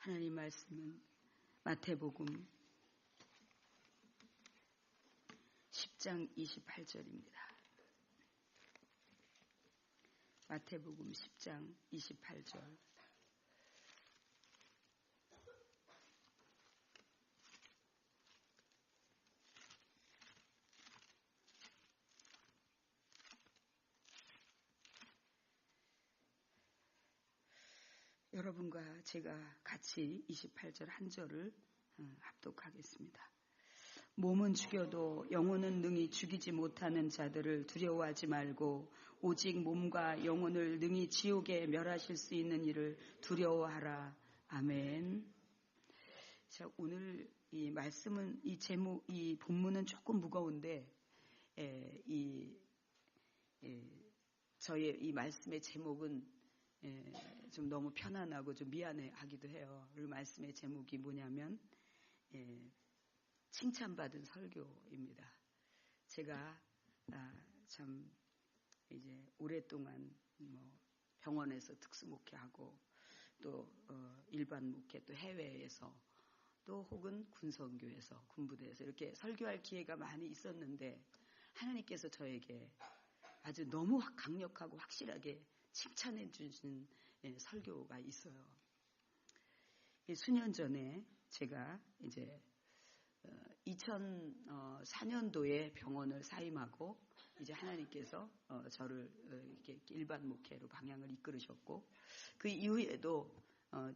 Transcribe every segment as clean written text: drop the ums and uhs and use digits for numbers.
하나님 말씀은 마태복음 10장 28절입니다. 마태복음 10장 28절. 여러분과 제가 같이 28절 한 절을 합독하겠습니다. 몸은 죽여도 영혼은 능히 죽이지 못하는 자들을 두려워하지 말고 오직 몸과 영혼을 능히 지옥에 멸하실 수 있는 이를 두려워하라. 아멘. 자, 오늘 이 말씀은 이 제목, 이 본문은 조금 무거운데 저의 이 말씀의 제목은 좀 너무 편안하고 좀 미안해하기도 해요. 그 말씀의 제목이 뭐냐면 칭찬받은 설교입니다. 제가 참 이제 오랫동안 병원에서 특수 목회하고 또 일반 목회 또 해외에서 또 혹은 군성교에서 군부대에서 이렇게 설교할 기회가 많이 있었는데 하나님께서 저에게 아주 너무 강력하고 확실하게 칭찬해 주신 설교가 있어요. 수년 전에 제가 이제 2004년도에 병원을 사임하고 이제 하나님께서 저를 이렇게 일반 목회로 방향을 이끌으셨고 그 이후에도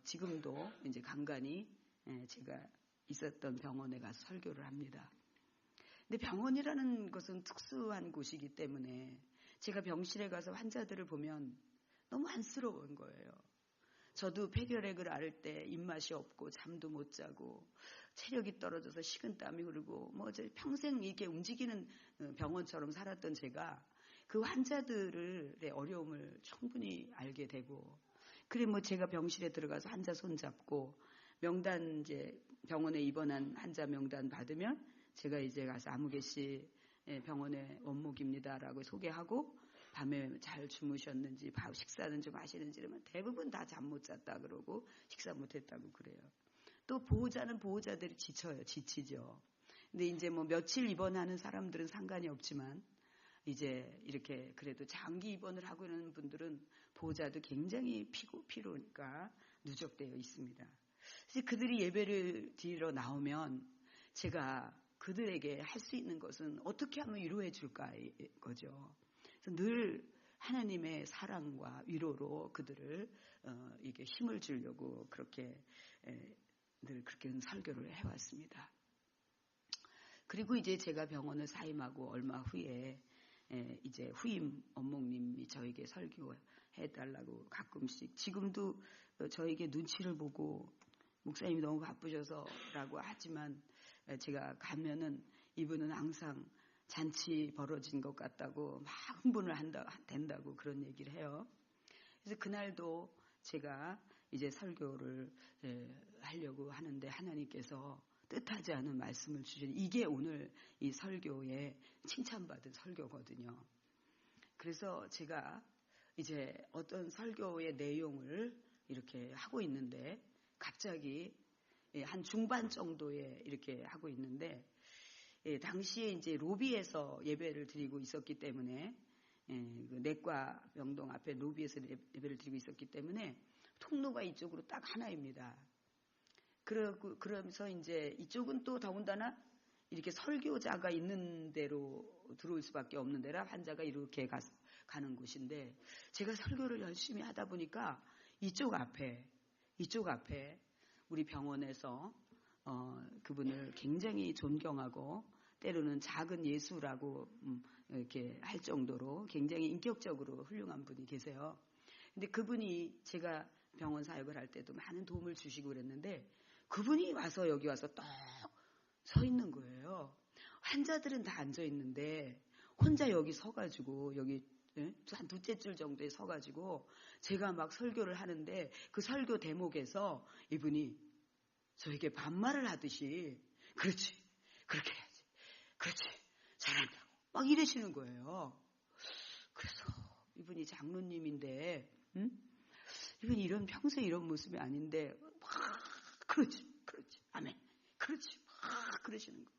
지금도 이제 간간히 제가 있었던 병원에 가서 설교를 합니다. 근데 병원이라는 것은 특수한 곳이기 때문에 제가 병실에 가서 환자들을 보면 너무 안쓰러운 거예요. 저도 폐결핵을 앓을 때 입맛이 없고 잠도 못 자고 체력이 떨어져서 식은땀이 흐르고 평생 이렇게 움직이는 병원처럼 살았던 제가 그 환자들의 어려움을 충분히 알게 되고 그래 제가 병실에 들어가서 환자 손잡고 명단 이제 병원에 입원한 환자 명단 받으면 제가 이제 가서 아무개 씨 병원의 원목입니다라고 소개하고 밤에 잘 주무셨는지 식사는 좀 하시는지 이러면 대부분 다 잠 못 잤다 그러고 식사 못 했다고 그래요. 또 보호자는 보호자들이 지치죠. 근데 이제 며칠 입원하는 사람들은 상관이 없지만 이제 이렇게 그래도 장기 입원을 하고 있는 분들은 보호자도 굉장히 피로니까 누적되어 있습니다. 그래서 그들이 예배를 드리러 나오면 제가 그들에게 할 수 있는 것은 어떻게 하면 위로해 줄까 거죠. 그래서 늘 하나님의 사랑과 위로로 그들을 이게 힘을 주려고 그렇게 늘 그렇게 설교를 해왔습니다. 그리고 이제 제가 병원을 사임하고 얼마 후에 이제 후임 원목님이 저에게 설교해달라고 가끔씩 지금도 저에게 눈치를 보고 목사님이 너무 바쁘셔서라고 하지만 제가 가면은 이분은 항상 잔치 벌어진 것 같다고 막 흥분을 된다고 그런 얘기를 해요. 그래서 그날도 제가 이제 설교를 하려고 하는데 하나님께서 뜻하지 않은 말씀을 주시니 이게 오늘 이 설교에 칭찬받은 설교거든요. 그래서 제가 이제 어떤 설교의 내용을 이렇게 하고 있는데 갑자기 한 중반 정도에 이렇게 하고 있는데 당시에 이제 로비에서 예배를 드리고 있었기 때문에 그 내과 병동 앞에 로비에서 예배를 드리고 있었기 때문에 통로가 이쪽으로 딱 하나입니다. 그러면서 이제 이쪽은 또 더군다나 이렇게 설교자가 있는 데로 들어올 수밖에 없는 데라 환자가 이렇게 가는 곳인데 제가 설교를 열심히 하다 보니까 이쪽 앞에 우리 병원에서 그분을 굉장히 존경하고 때로는 작은 예수라고 이렇게 할 정도로 굉장히 인격적으로 훌륭한 분이 계세요. 근데 그분이 제가 병원 사역을 할 때도 많은 도움을 주시고 그랬는데 그분이 와서 여기 와서 딱 서 있는 거예요. 환자들은 다 앉아 있는데 혼자 여기 서가지고 여기 한 두째 줄 정도에 서가지고 제가 막 설교를 하는데 그 설교 대목에서 이분이 저에게 반말을 하듯이 그렇지 그렇게 해야지 그렇지 잘한다고 막 이러시는 거예요. 그래서 이분이 장로님인데 이분이 평소에 이런 모습이 아닌데 막 그렇지. 아멘. 그렇지. 그러시는 거예요.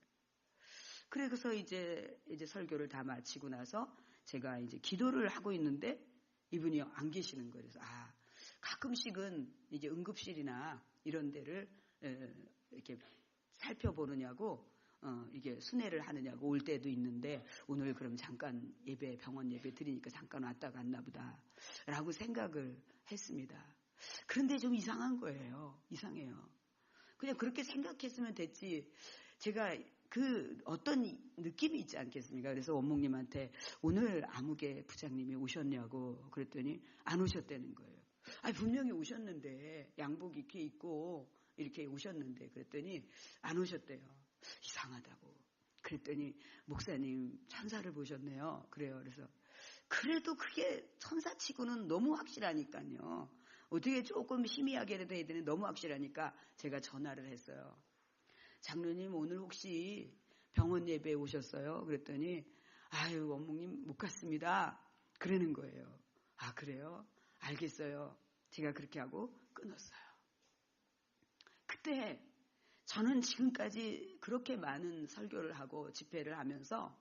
그래서 이제 설교를 다 마치고 나서 제가 이제 기도를 하고 있는데 이분이 안 계시는 거예요. 그래서 가끔씩은 이제 응급실이나 이런 데를 이렇게 살펴보느냐고 이게 순회를 하느냐고 올 때도 있는데 오늘 그럼 잠깐 병원 예배 드리니까 잠깐 왔다 갔나 보다라고 생각을 했습니다. 그런데 좀 이상한 거예요. 이상해요. 그냥 그렇게 생각했으면 됐지. 제가 그 어떤 느낌이 있지 않겠습니까? 그래서 원목님한테 오늘 아무개 부장님이 오셨냐고 그랬더니 안 오셨다는 거예요. 분명히 오셨는데 양복 이렇게 입고 이렇게 오셨는데 그랬더니 안 오셨대요. 이상하다고. 그랬더니 목사님 천사를 보셨네요. 그래요. 그래서 그래도 그게 천사치고는 너무 확실하니까요. 어떻게 조금 희미하게라도 해야 되는 너무 확실하니까 제가 전화를 했어요. 장로님 오늘 혹시 병원 예배에 오셨어요? 그랬더니 원목님 못 갔습니다. 그러는 거예요. 그래요? 알겠어요. 제가 그렇게 하고 끊었어요. 그때 저는 지금까지 그렇게 많은 설교를 하고 집회를 하면서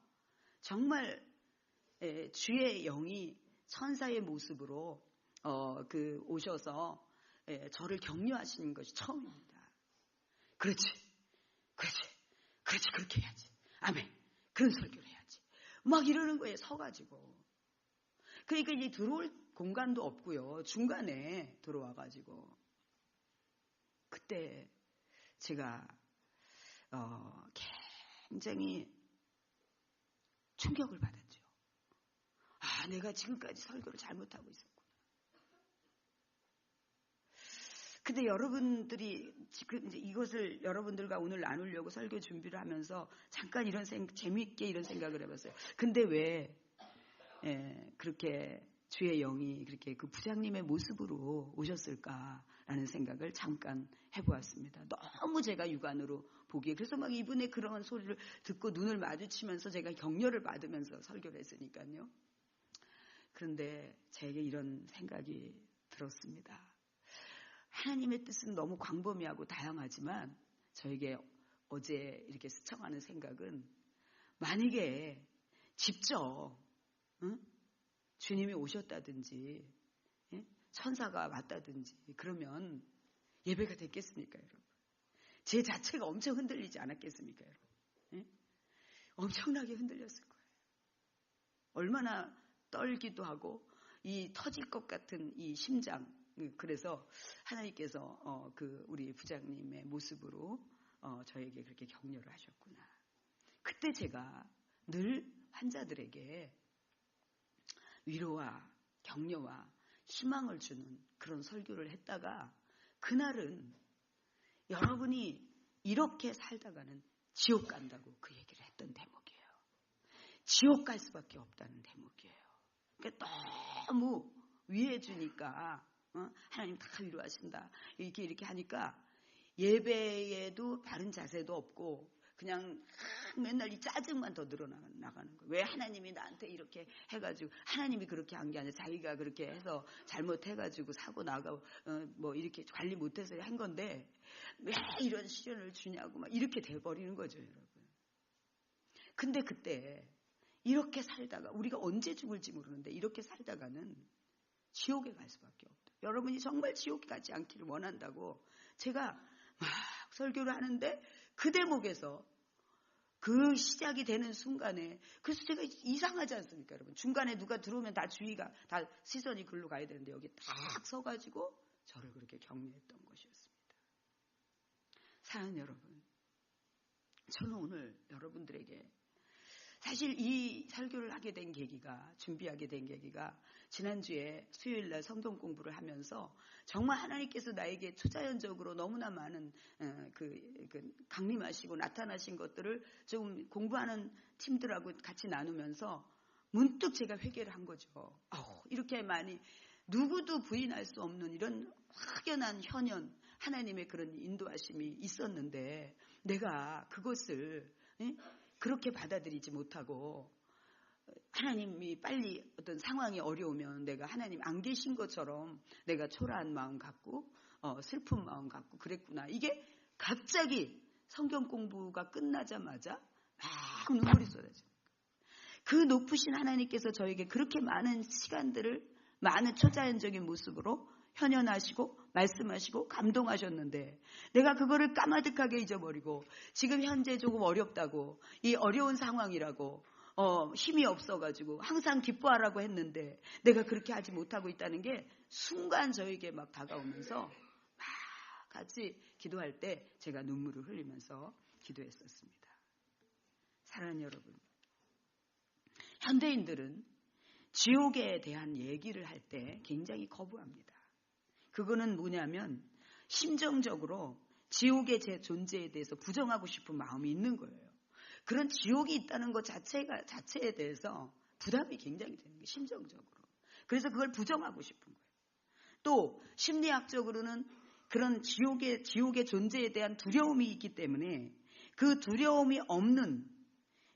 정말 주의 영이 천사의 모습으로 오셔서 저를 격려하시는 것이 처음입니다. 그렇지 그렇게 해야지. 아멘. 그런 설교를 해야지. 막 이러는 거예요. 서가지고. 그러니까 이제 들어올 공간도 없고요. 중간에 들어와가지고 그때 제가 굉장히 충격을 받았죠. 내가 지금까지 설교를 잘못하고 있었구나. 근데 여러분들이 지금 이제 이것을 여러분들과 오늘 나누려고 설교 준비를 하면서 잠깐 재미있게 이런 생각을 해봤어요. 근데 왜 그렇게 주의 영이 그렇게 그 부장님의 모습으로 오셨을까라는 생각을 잠깐 해보았습니다. 너무 제가 육안으로 보기에 그래서 막 이분의 그런 소리를 듣고 눈을 마주치면서 제가 격려를 받으면서 설교를 했으니까요. 그런데 제게 이런 생각이 들었습니다. 하나님의 뜻은 너무 광범위하고 다양하지만 저에게 어제 이렇게 스쳐가는 생각은 만약에 직접 주님이 오셨다든지 천사가 왔다든지 그러면 예배가 됐겠습니까 여러분? 제 자체가 엄청 흔들리지 않았겠습니까 여러분? 엄청나게 흔들렸을 거예요. 얼마나 떨기도 하고 이 터질 것 같은 이 심장. 그래서 하나님께서 우리 부장님의 모습으로 저에게 그렇게 격려를 하셨구나. 그때 제가 늘 환자들에게 위로와 격려와 희망을 주는 그런 설교를 했다가 그날은 여러분이 이렇게 살다가는 지옥 간다고 그 얘기를 했던 대목이에요. 지옥 갈 수밖에 없다는 대목이에요. 그러니까 너무 위해 주니까 하나님 다 위로하신다. 이렇게 하니까 예배에도 바른 자세도 없고 그냥 맨날 이 짜증만 더 늘어나가는 거예요. 왜 하나님이 나한테 이렇게 해가지고 하나님이 그렇게 한 게 아니라 자기가 그렇게 해서 잘못해가지고 사고 나가고 뭐 이렇게 관리 못해서 한 건데 왜 이런 시련을 주냐고 막 이렇게 돼버리는 거죠, 여러분. 근데 그때 이렇게 살다가 우리가 언제 죽을지 모르는데 이렇게 살다가는 지옥에 갈 수밖에 없다. 여러분이 정말 지옥에 가지 않기를 원한다고 제가 막 설교를 하는데 그 대목에서 그 시작이 되는 순간에 그래서 제가 이상하지 않습니까 여러분? 중간에 누가 들어오면 다 주의가 다 시선이 글로 가야 되는데 여기 딱 서가지고 저를 그렇게 격려했던 것이었습니다. 사랑하는 여러분, 저는 오늘 여러분들에게 사실 이 설교를 하게 된 계기가 준비하게 된 계기가 지난주에 수요일날 성경 공부를 하면서 정말 하나님께서 나에게 초자연적으로 너무나 많은 강림하시고 나타나신 것들을 조금 공부하는 팀들하고 같이 나누면서 문득 제가 회개를 한 거죠. 이렇게 많이 누구도 부인할 수 없는 이런 확연한 현현 하나님의 그런 인도하심이 있었는데 내가 그것을 그렇게 받아들이지 못하고 하나님이 빨리 어떤 상황이 어려우면 내가 하나님 안 계신 것처럼 내가 초라한 마음 갖고 슬픈 마음 갖고 그랬구나. 이게 갑자기 성경 공부가 끝나자마자 막 눈물이 쏟아져요. 그 높으신 하나님께서 저에게 그렇게 많은 시간들을 많은 초자연적인 모습으로 현현하시고 말씀하시고 감동하셨는데 내가 그거를 까마득하게 잊어버리고 지금 현재 조금 어렵다고 이 어려운 상황이라고 힘이 없어가지고 항상 기뻐하라고 했는데 내가 그렇게 하지 못하고 있다는 게 순간 저에게 막 다가오면서 막 같이 기도할 때 제가 눈물을 흘리면서 기도했었습니다. 사랑하는 여러분, 현대인들은 지옥에 대한 얘기를 할 때 굉장히 거부합니다. 그거는 뭐냐면 심정적으로 지옥의 제 존재에 대해서 부정하고 싶은 마음이 있는 거예요. 그런 지옥이 있다는 것 자체에 대해서 부담이 굉장히 되는 거예요. 심정적으로. 그래서 그걸 부정하고 싶은 거예요. 또 심리학적으로는 그런 지옥의 존재에 대한 두려움이 있기 때문에 그 두려움이 없는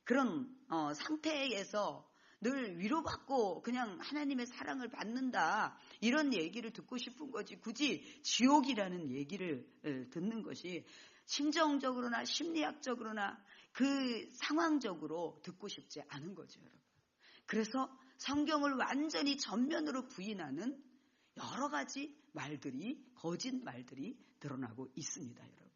그런 상태에서 늘 위로받고 그냥 하나님의 사랑을 받는다 이런 얘기를 듣고 싶은 거지 굳이 지옥이라는 얘기를 듣는 것이 심정적으로나 심리학적으로나 그 상황적으로 듣고 싶지 않은 거죠, 여러분. 그래서 성경을 완전히 전면으로 부인하는 여러 가지 말들이 거짓 말들이 드러나고 있습니다, 여러분.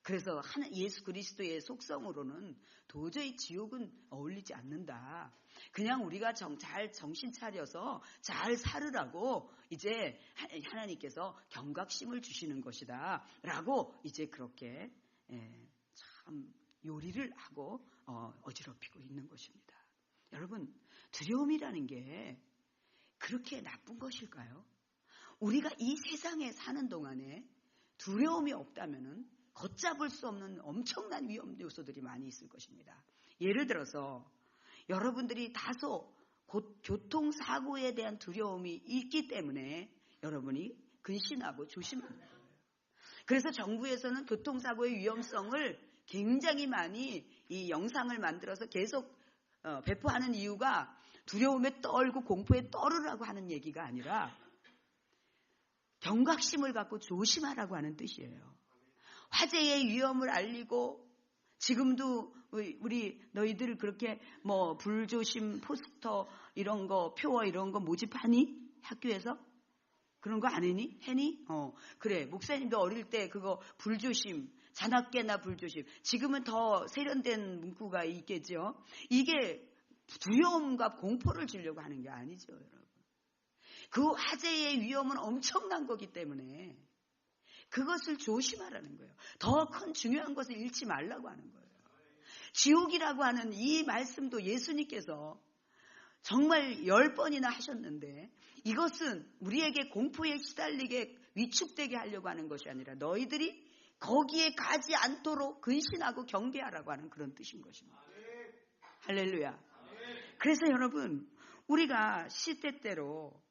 그래서 예수 그리스도의 속성으로는 도저히 지옥은 어울리지 않는다. 그냥 우리가 잘 정신 차려서 잘 살으라고 이제 하나님께서 경각심을 주시는 것이다 라고 이제 그렇게 참 요리를 하고 어지럽히고 있는 것입니다. 여러분, 두려움이라는 게 그렇게 나쁜 것일까요? 우리가 이 세상에 사는 동안에 두려움이 없다면은 걷잡을 수 없는 엄청난 위험 요소들이 많이 있을 것입니다. 예를 들어서 여러분들이 다소 교통사고에 대한 두려움이 있기 때문에 여러분이 근신하고 조심하는 거예요. 그래서 정부에서는 교통사고의 위험성을 굉장히 많이 이 영상을 만들어서 계속 배포하는 이유가 두려움에 떨고 공포에 떨으라고 하는 얘기가 아니라 경각심을 갖고 조심하라고 하는 뜻이에요. 화재의 위험을 알리고 지금도 너희들 그렇게 뭐 불조심 포스터 이런 거 표어 이런 거 모집하니? 학교에서? 그런 거 안 했니? 했니? 그래. 목사님도 어릴 때 그거 불조심, 자나깨나 불조심. 지금은 더 세련된 문구가 있겠죠. 이게 두려움과 공포를 주려고 하는 게 아니죠, 여러분. 그 화재의 위험은 엄청난 거기 때문에 그것을 조심하라는 거예요. 더 큰 중요한 것을 잃지 말라고 하는 거예요. 지옥이라고 하는 이 말씀도 예수님께서 정말 10번이나 하셨는데 이것은 우리에게 공포에 시달리게 위축되게 하려고 하는 것이 아니라 너희들이 거기에 가지 않도록 근신하고 경배하라고 하는 그런 뜻인 것입니다. 할렐루야. 그래서 여러분, 우리가 시대때로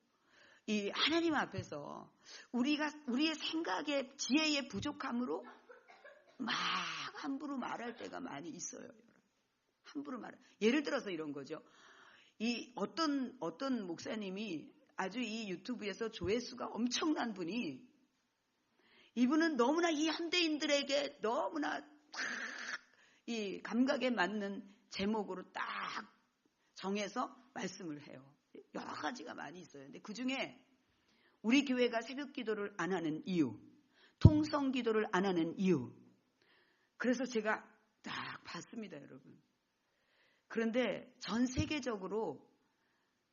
이 하나님 앞에서 우리의 생각의 지혜의 부족함으로 막 함부로 말할 때가 많이 있어요. 여러분. 함부로 예를 들어서 이런 거죠. 이 어떤 목사님이 아주 이 유튜브에서 조회수가 엄청난 분이 이분은 너무나 이 현대인들에게 너무나 딱 이 감각에 맞는 제목으로 딱 정해서 말씀을 해요. 여러 가지가 많이 있어요. 근데 그 중에 우리 교회가 새벽 기도를 안 하는 이유, 통성 기도를 안 하는 이유. 그래서 제가 딱 봤습니다, 여러분. 그런데 전 세계적으로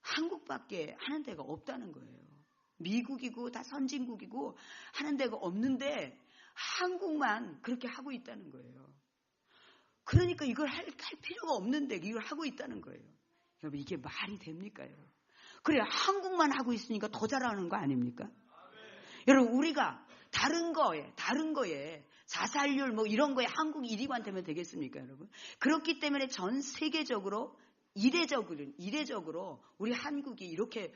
한국밖에 하는 데가 없다는 거예요. 미국이고 다 선진국이고 하는 데가 없는데 한국만 그렇게 하고 있다는 거예요. 그러니까 이걸 할 필요가 없는데 이걸 하고 있다는 거예요. 여러분, 이게 말이 됩니까, 여러분? 그래, 한국만 하고 있으니까 더 잘하는 거 아닙니까? 여러분, 우리가 다른 거에 자살률 뭐 이런 거에 한국 1위관 되면 되겠습니까, 여러분? 그렇기 때문에 전 세계적으로 이례적으로 우리 한국이 이렇게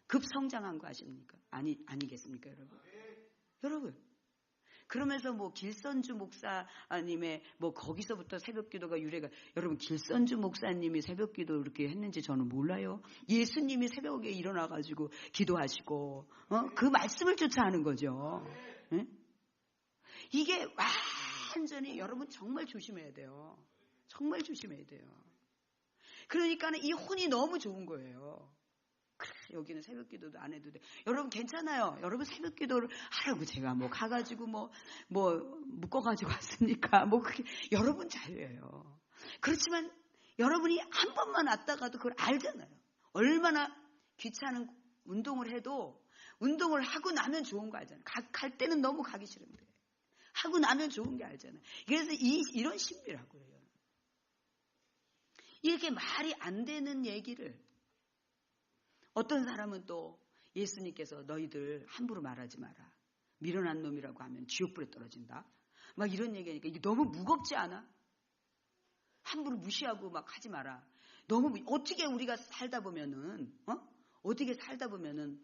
급성장한 거 아십니까? 아니겠습니까, 여러분? 여러분, 그러면서 뭐 길선주 목사님의 뭐 거기서부터 새벽기도가 유래가, 여러분, 길선주 목사님이 새벽기도 이렇게 했는지 저는 몰라요. 예수님이 새벽에 일어나가지고 기도하시고 그 말씀을 쫓아 하는 거죠. 응? 이게 완전히 여러분 정말 조심해야 돼요. 정말 조심해야 돼요. 그러니까는 이 혼이 너무 좋은 거예요. 그래, 여기는 새벽 기도도 안 해도 돼. 여러분 괜찮아요. 여러분 새벽 기도를 하라고 제가 뭐 가가지고 뭐 묶어가지고 왔습니까? 뭐 그게 여러분 자유예요. 그렇지만 여러분이 한 번만 왔다가도 그걸 알잖아요. 얼마나 귀찮은 운동을 해도 운동을 하고 나면 좋은 거 알잖아요. 갈 때는 너무 가기 싫은데 하고 나면 좋은 게 알잖아요. 그래서 이런 신비라고요. 이렇게 말이 안 되는 얘기를 어떤 사람은 또 예수님께서 너희들 함부로 말하지 마라. 미련한 놈이라고 하면 지옥불에 떨어진다. 막 이런 얘기하니까 이게 너무 무겁지 않아? 함부로 무시하고 막 하지 마라. 너무 어떻게 우리가 살다 보면은 어떻게 살다 보면은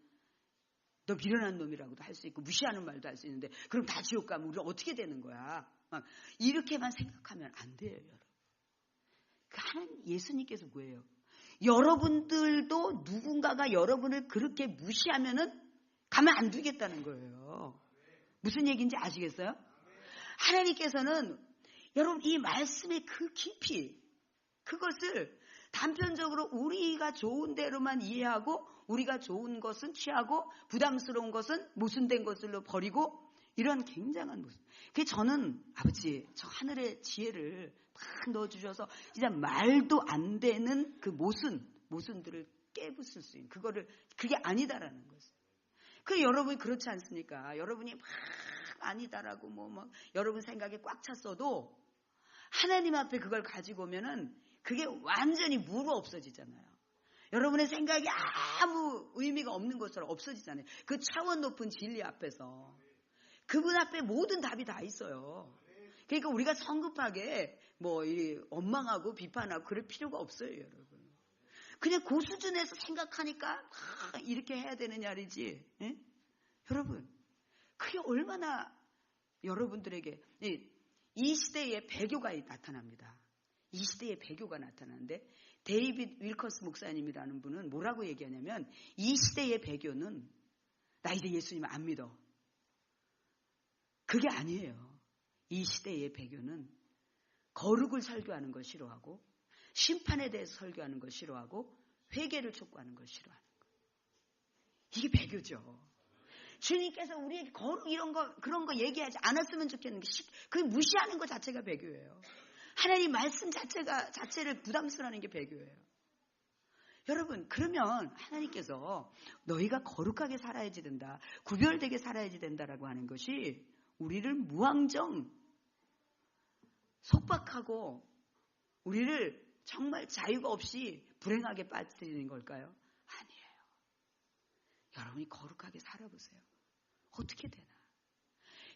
너 미련한 놈이라고도 할 수 있고 무시하는 말도 할 수 있는데 그럼 다 지옥 가면 우리는 어떻게 되는 거야? 막 이렇게만 생각하면 안 돼요, 여러분. 하나님 예수님께서 뭐예요? 여러분들도 누군가가 여러분을 그렇게 무시하면은 가만 안 두겠다는 거예요. 무슨 얘기인지 아시겠어요? 하나님께서는 여러분 이 말씀의 그 깊이 그것을 단편적으로 우리가 좋은 대로만 이해하고 우리가 좋은 것은 취하고 부담스러운 것은 모순된 것으로 버리고 이런 굉장한 모습. 그게 저는 아버지 저 하늘의 지혜를 다 넣어주셔서 진짜 말도 안 되는 그 모순들을 깨부술 수 있는 그게 아니다라는 거죠. 그 여러분이 그렇지 않습니까? 여러분이 막 아니다라고 막 여러분 생각에 꽉 찼어도 하나님 앞에 그걸 가지고 오면은 그게 완전히 무로 없어지잖아요. 여러분의 생각이 아무 의미가 없는 것처럼 없어지잖아요. 그 차원 높은 진리 앞에서 그분 앞에 모든 답이 다 있어요. 그러니까 우리가 성급하게 원망하고 비판하고 그럴 필요가 없어요, 여러분. 그냥 그 수준에서 생각하니까 이렇게 해야 되는 말이지. 예? 여러분, 그게 얼마나 여러분들에게 이 시대에 배교가 나타납니다. 이 시대에 배교가 나타나는데 데이빗 윌커스 목사님이라는 분은 뭐라고 얘기하냐면 이 시대의 배교는 나 이제 예수님 안 믿어. 그게 아니에요. 이 시대의 배교는 거룩을 설교하는 걸 싫어하고 심판에 대해서 설교하는 걸 싫어하고 회개를 촉구하는 걸 싫어하는 거예요. 이게 배교죠. 주님께서 우리에게 거룩 이런 거 그런 거 얘기하지 않았으면 좋겠는 게 그 무시하는 것 자체가 배교예요. 하나님 말씀 자체를 부담스러워하는 게 배교예요. 여러분 그러면 하나님께서 너희가 거룩하게 살아야지 된다. 구별되게 살아야지 된다라고 하는 것이 우리를 무한정 속박하고 우리를 정말 자유가 없이 불행하게 빠뜨리는 걸까요? 아니에요. 여러분이 거룩하게 살아보세요. 어떻게 되나?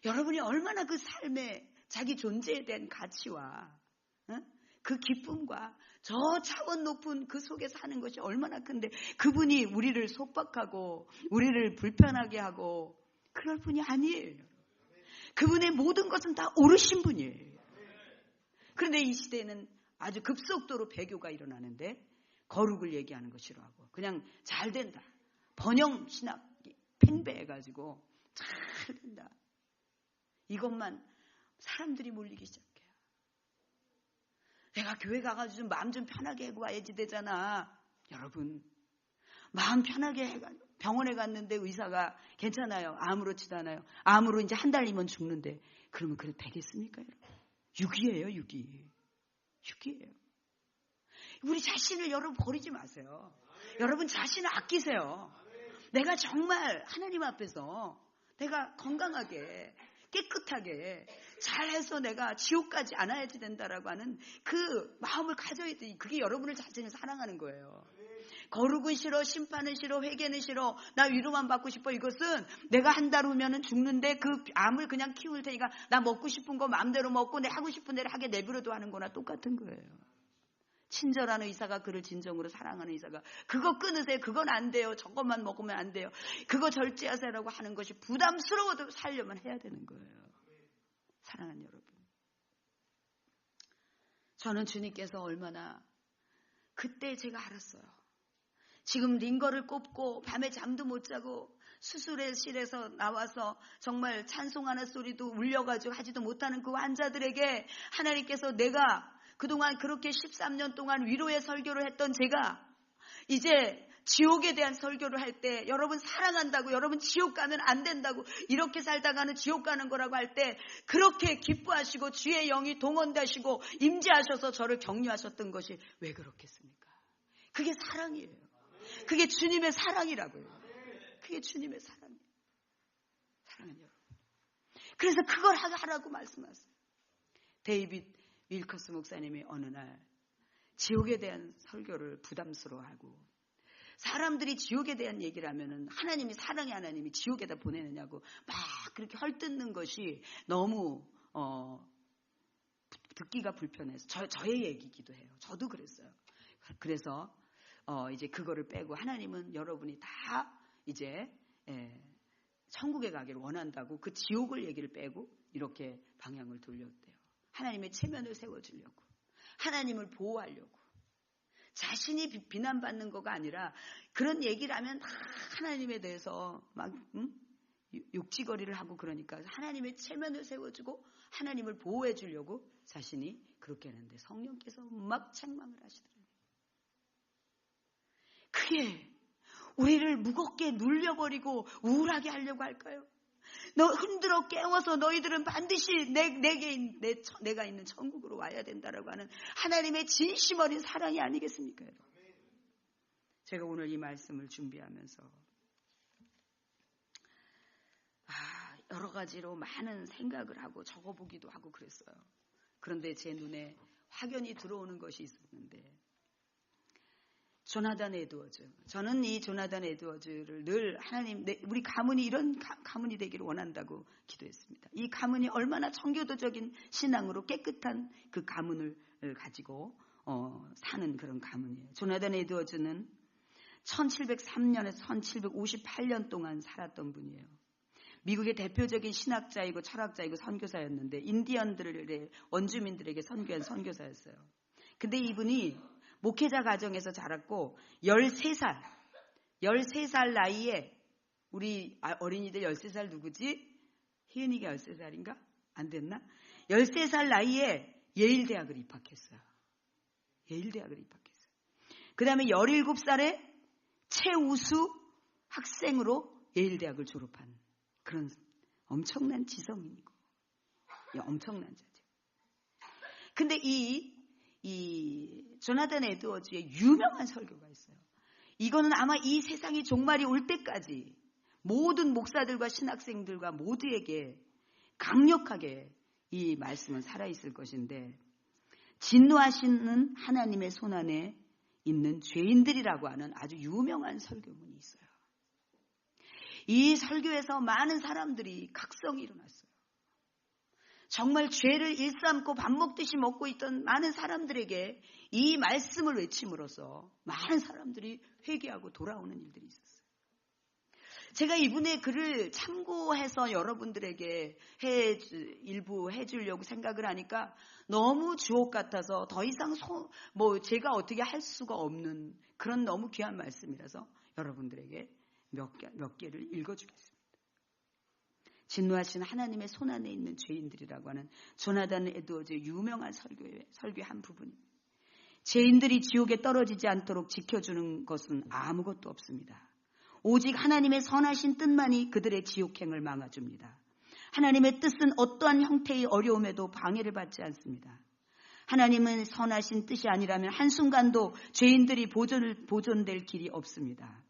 여러분이 얼마나 그 삶에 자기 존재에 대한 가치와 그 기쁨과 저 차원 높은 그 속에 사는 것이 얼마나 큰데 그분이 우리를 속박하고 우리를 불편하게 하고 그럴 분이 아니에요. 그분의 모든 것은 다 옳으신 분이에요. 그런데 이 시대에는 아주 급속도로 배교가 일어나는데 거룩을 얘기하는 거 싫어하고 그냥 잘 된다. 번영 신학 팽배해가지고 잘 된다. 이것만 사람들이 몰리기 시작해요. 내가 교회 가가지고 좀 마음 좀 편하게 하고 와야지 되잖아. 여러분 마음 편하게 해가 병원에 갔는데 의사가 괜찮아요. 아무렇지도 않아요. 암으로 이제 한 달이면 죽는데 그러면 그래 되겠습니까? 유기예요, 유기. 유기예요. 우리 자신을 여러분 버리지 마세요. 여러분 자신을 아끼세요. 내가 정말 하나님 앞에서 내가 건강하게 깨끗하게 잘해서 내가 지옥까지 안 와야지 된다라고 하는 그 마음을 가져야 돼. 그게 여러분을 자신을 사랑하는 거예요. 거룩은 싫어, 심판은 싫어, 회개는 싫어, 나 위로만 받고 싶어. 이것은 내가 한 달 후면은 죽는데 그 암을 그냥 키울 테니까 나 먹고 싶은 거 마음대로 먹고 내 하고 싶은 대로 하게 내버려도 하는 거나 똑같은 거예요. 친절한 의사가 그를 진정으로 사랑하는 의사가 그거 끊으세요. 그건 안 돼요. 저것만 먹으면 안 돼요. 그거 절제하세요라고 하는 것이 부담스러워도 살려면 해야 되는 거예요. 사랑하는 여러분. 저는 주님께서 얼마나 그때 제가 알았어요. 지금 링거를 꼽고 밤에 잠도 못 자고 수술실에서 나와서 정말 찬송하는 소리도 울려가지고 하지도 못하는 그 환자들에게 하나님께서 내가 그동안 그렇게 13년 동안 위로의 설교를 했던 제가 이제 지옥에 대한 설교를 할 때 여러분 사랑한다고, 여러분 지옥 가면 안 된다고, 이렇게 살다가는 지옥 가는 거라고 할 때 그렇게 기뻐하시고 주의 영이 동원되시고 임재하셔서 저를 격려하셨던 것이 왜 그렇겠습니까? 그게 사랑이에요. 그게 주님의 사랑이라고요. 그게 주님의 사랑이에요. 사랑하는 여러분. 그래서 그걸 하라고 말씀하세요. 데이빗 윌커스 목사님이 어느 날 지옥에 대한 설교를 부담스러워하고, 사람들이 지옥에 대한 얘기를 하면은 하나님이, 사랑의 하나님이 지옥에다 보내느냐고 막 그렇게 헐뜯는 것이 너무 듣기가 불편해서 저의 얘기기도 해요. 저도 그랬어요. 그래서 이제 그거를 빼고 하나님은 여러분이 다 이제 천국에 가기를 원한다고 그 지옥을 얘기를 빼고 이렇게 방향을 돌렸대요. 하나님의 체면을 세워주려고, 하나님을 보호하려고. 자신이 비난받는 거가 아니라 그런 얘기를 하면 다 하나님에 대해서 막 욕지거리를 하고, 그러니까 하나님의 체면을 세워주고 하나님을 보호해 주려고 자신이 그렇게 하는데 성령께서 막 책망을 하시더라고요. 그게 우리를 무겁게 눌려버리고 우울하게 하려고 할까요? 너 흔들어 깨워서 너희들은 반드시 내가 있는 천국으로 와야 된다라고 하는 하나님의 진심 어린 사랑이 아니겠습니까? 제가 오늘 이 말씀을 준비하면서 여러 가지로 많은 생각을 하고 적어보기도 하고 그랬어요. 그런데 제 눈에 확연히 들어오는 것이 있었는데, 조나단 에드워즈. 저는 이 조나단 에드워즈를 늘 하나님, 우리 가문이 이런 가문이 되기를 원한다고 기도했습니다. 이 가문이 얼마나 청교도적인 신앙으로 깨끗한 그 가문을 가지고 사는 그런 가문이에요. 조나단 에드워즈는 1703년에서 1758년 동안 살았던 분이에요. 미국의 대표적인 신학자이고 철학자이고 선교사였는데 인디언들의 원주민들에게 선교한 선교사였어요. 근데 이분이 목회자 가정에서 자랐고 13살 나이에, 우리 어린이들 13살 누구지? 희은이가 13살인가? 안 됐나? 13살 나이에 예일대학을 입학했어요. 예일대학을 입학했어요. 그 다음에 17살에 최우수 학생으로 예일대학을 졸업한 그런 엄청난 지성인이고, 엄청난 자죠. 근데 이 조나단 에드워즈의 유명한 설교가 있어요. 이거는 아마 이 세상이 종말이 올 때까지 모든 목사들과 신학생들과 모두에게 강력하게 이 말씀은 살아있을 것인데, 진노하시는 하나님의 손안에 있는 죄인들이라고 하는 아주 유명한 설교문이 있어요. 이 설교에서 많은 사람들이 각성이 일어났어요. 정말 죄를 일삼고 밥 먹듯이 먹고 있던 많은 사람들에게 이 말씀을 외침으로써 많은 사람들이 회개하고 돌아오는 일들이 있었어요. 제가 이분의 글을 참고해서 여러분들에게 일부 해주려고 생각을 하니까 너무 주옥 같아서 더 이상 제가 어떻게 할 수가 없는 그런 너무 귀한 말씀이라서 여러분들에게 몇 개를 읽어주겠습니다. 진노하신 하나님의 손안에 있는 죄인들이라고 하는 조나단 에드워즈의 유명한 설교의 한 부분입니다. 죄인들이 지옥에 떨어지지 않도록 지켜주는 것은 아무것도 없습니다. 오직 하나님의 선하신 뜻만이 그들의 지옥행을 막아줍니다. 하나님의 뜻은 어떠한 형태의 어려움에도 방해를 받지 않습니다. 하나님은 선하신 뜻이 아니라면 한순간도 죄인들이 보존될 길이 없습니다.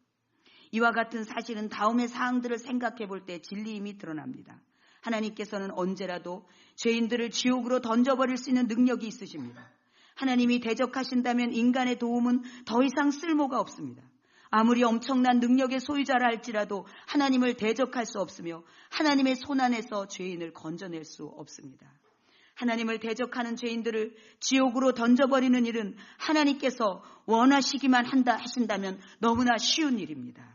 이와 같은 사실은 다음의 사항들을 생각해 볼 때 진리임이 드러납니다. 하나님께서는 언제라도 죄인들을 지옥으로 던져버릴 수 있는 능력이 있으십니다. 하나님이 대적하신다면 인간의 도움은 더 이상 쓸모가 없습니다. 아무리 엄청난 능력의 소유자라 할지라도 하나님을 대적할 수 없으며 하나님의 손안에서 죄인을 건져낼 수 없습니다. 하나님을 대적하는 죄인들을 지옥으로 던져버리는 일은 하나님께서 원하시기만 하신다면 너무나 쉬운 일입니다.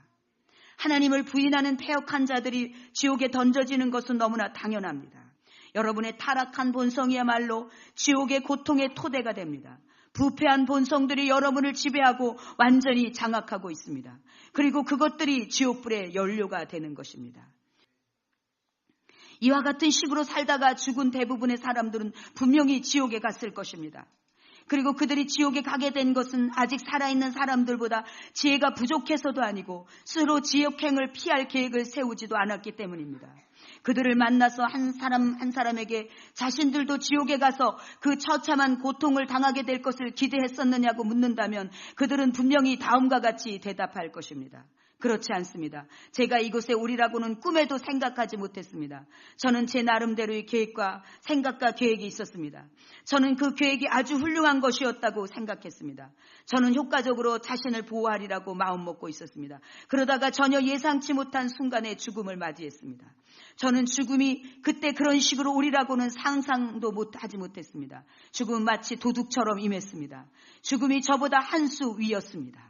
하나님을 부인하는 패역한 자들이 지옥에 던져지는 것은 너무나 당연합니다. 여러분의 타락한 본성이야말로 지옥의 고통의 토대가 됩니다. 부패한 본성들이 여러분을 지배하고 완전히 장악하고 있습니다. 그리고 그것들이 지옥불의 연료가 되는 것입니다. 이와 같은 식으로 살다가 죽은 대부분의 사람들은 분명히 지옥에 갔을 것입니다. 그리고 그들이 지옥에 가게 된 것은 아직 살아있는 사람들보다 지혜가 부족해서도 아니고 스스로 지옥행을 피할 계획을 세우지도 않았기 때문입니다. 그들을 만나서 한 사람에게 자신들도 지옥에 가서 그 처참한 고통을 당하게 될 것을 기대했었느냐고 묻는다면 그들은 분명히 다음과 같이 대답할 것입니다. 그렇지 않습니다. 제가 이곳에 오리라고는 꿈에도 생각하지 못했습니다. 저는 제 나름대로의 계획과 생각과 계획이 있었습니다. 저는 그 계획이 아주 훌륭한 것이었다고 생각했습니다. 저는 효과적으로 자신을 보호하리라고 마음먹고 있었습니다. 그러다가 전혀 예상치 못한 순간에 죽음을 맞이했습니다. 저는 죽음이 그때 그런 식으로 오리라고는 상상도 하지 못했습니다. 죽음은 마치 도둑처럼 임했습니다. 죽음이 저보다 한 수 위였습니다.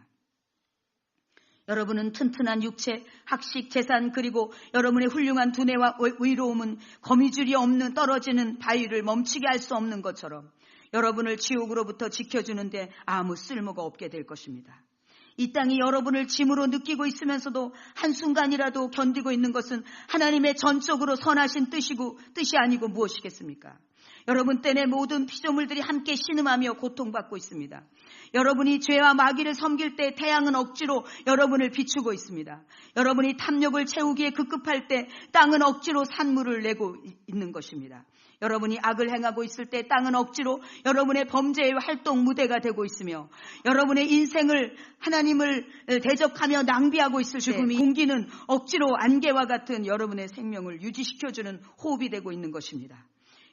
여러분은 튼튼한 육체, 학식, 재산 그리고 여러분의 훌륭한 두뇌와 의로움은 거미줄이 없는 떨어지는 바위를 멈추게 할 수 없는 것처럼 여러분을 지옥으로부터 지켜주는데 아무 쓸모가 없게 될 것입니다. 이 땅이 여러분을 짐으로 느끼고 있으면서도 한순간이라도 견디고 있는 것은 하나님의 전적으로 선하신 뜻이 아니고 무엇이겠습니까? 여러분 때 내 모든 피조물들이 함께 신음하며 고통받고 있습니다. 여러분이 죄와 마귀를 섬길 때 태양은 억지로 여러분을 비추고 있습니다. 여러분이 탐욕을 채우기에 급급할 때 땅은 억지로 산물을 내고 있는 것입니다. 여러분이 악을 행하고 있을 때 땅은 억지로 여러분의 범죄의 활동 무대가 되고 있으며 여러분의 인생을 하나님을 대적하며 낭비하고 있을 때 공기는 억지로 안개와 같은 여러분의 생명을 유지시켜주는 호흡이 되고 있는 것입니다.